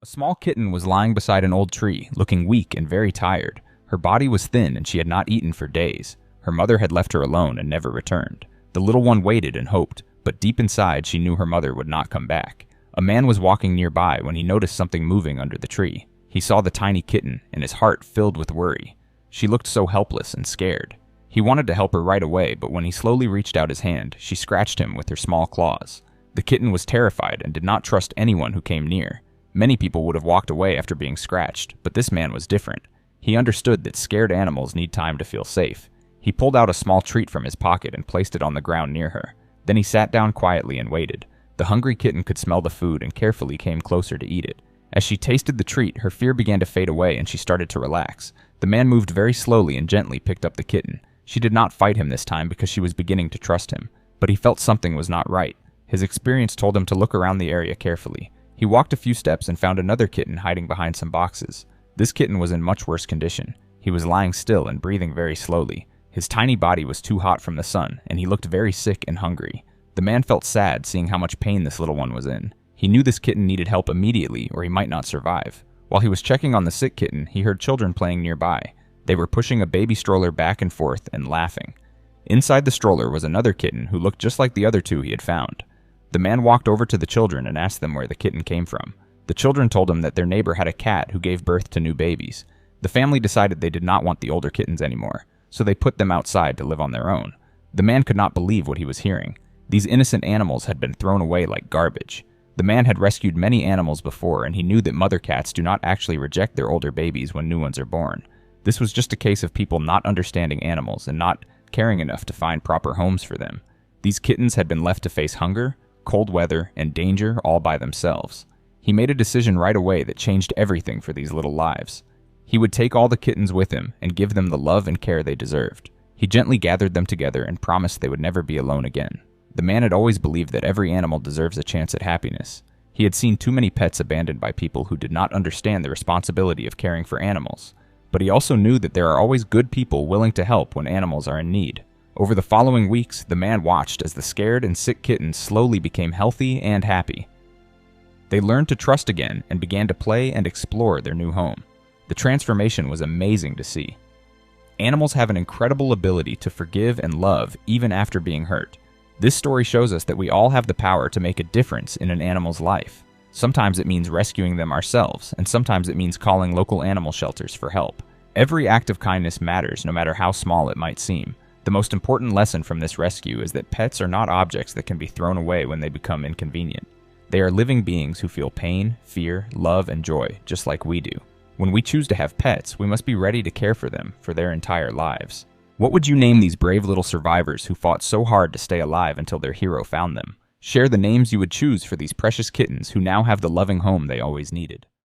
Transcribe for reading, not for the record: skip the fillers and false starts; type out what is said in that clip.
A small kitten was lying beside an old tree, looking weak and very tired. Her body was thin and she had not eaten for days. Her mother had left her alone and never returned. The little one waited and hoped, but deep inside she knew her mother would not come back. A man was walking nearby when he noticed something moving under the tree. He saw the tiny kitten, and his heart filled with worry. She looked so helpless and scared. He wanted to help her right away, but when he slowly reached out his hand, she scratched him with her small claws. The kitten was terrified and did not trust anyone who came near. Many people would have walked away after being scratched, but this man was different. He understood that scared animals need time to feel safe. He pulled out a small treat from his pocket and placed it on the ground near her. Then he sat down quietly and waited. The hungry kitten could smell the food and carefully came closer to eat it. As she tasted the treat, her fear began to fade away and she started to relax. The man moved very slowly and gently picked up the kitten. She did not fight him this time because she was beginning to trust him, but he felt something was not right. His experience told him to look around the area carefully. He walked a few steps and found another kitten hiding behind some boxes. This kitten was in much worse condition. He was lying still and breathing very slowly. His tiny body was too hot from the sun, and he looked very sick and hungry. The man felt sad seeing how much pain this little one was in. He knew this kitten needed help immediately or he might not survive. While he was checking on the sick kitten, he heard children playing nearby. They were pushing a baby stroller back and forth and laughing. Inside the stroller was another kitten who looked just like the other two he had found. The man walked over to the children and asked them where the kitten came from. The children told him that their neighbor had a cat who gave birth to new babies. The family decided they did not want the older kittens anymore, so they put them outside to live on their own. The man could not believe what he was hearing. These innocent animals had been thrown away like garbage. The man had rescued many animals before, and he knew that mother cats do not actually reject their older babies when new ones are born. This was just a case of people not understanding animals and not caring enough to find proper homes for them. These kittens had been left to face hunger, cold weather, and danger all by themselves. He made a decision right away that changed everything for these little lives. He would take all the kittens with him and give them the love and care they deserved. He gently gathered them together and promised they would never be alone again. The man had always believed that every animal deserves a chance at happiness. He had seen too many pets abandoned by people who did not understand the responsibility of caring for animals. But he also knew that there are always good people willing to help when animals are in need. Over the following weeks, the man watched as the scared and sick kittens slowly became healthy and happy. They learned to trust again and began to play and explore their new home. The transformation was amazing to see. Animals have an incredible ability to forgive and love even after being hurt. This story shows us that we all have the power to make a difference in an animal's life. Sometimes it means rescuing them ourselves, and sometimes it means calling local animal shelters for help. Every act of kindness matters, no matter how small it might seem. The most important lesson from this rescue is that pets are not objects that can be thrown away when they become inconvenient. They are living beings who feel pain, fear, love, and joy, just like we do. When we choose to have pets, we must be ready to care for them for their entire lives. What would you name these brave little survivors who fought so hard to stay alive until their hero found them? Share the names you would choose for these precious kittens who now have the loving home they always needed.